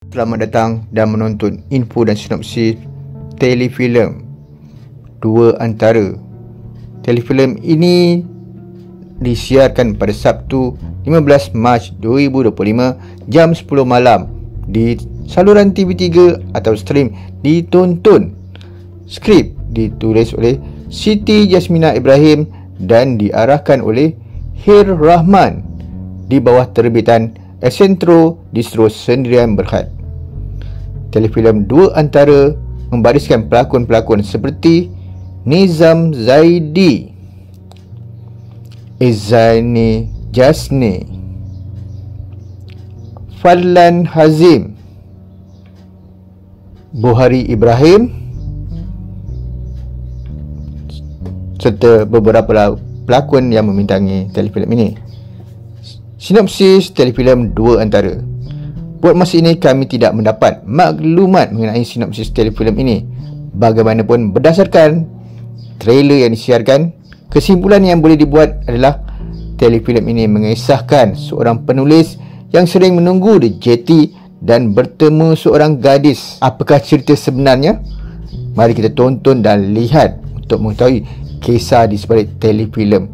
Selamat datang dan menonton info dan sinopsis telefilm Dua Antara. Telefilm ini disiarkan pada Sabtu 15 Mac 2025 jam 10 malam di saluran TV3 atau stream ditonton. Skrip ditulis oleh Siti Jasmina Ibrahim dan diarahkan oleh Hir Rahman di bawah terbitan Accentro Distro Sendirian Berhad. Telefilm Dua Antara membariskan pelakon-pelakon seperti Nizam Zaidi, Izzani Jasni, Fadlan Hazim, Buhari Ibrahim serta beberapa pelakon yang membintangi telefilm ini. Sinopsis telefilm Dua Antara. Buat masa ini kami tidak mendapat maklumat mengenai sinopsis telefilm ini. Bagaimanapun, berdasarkan trailer yang disiarkan, kesimpulan yang boleh dibuat adalah telefilm ini mengisahkan seorang penulis yang sering menunggu di jeti dan bertemu seorang gadis. Apakah cerita sebenarnya? Mari kita tonton dan lihat untuk mengetahui kisah di sebalik telefilm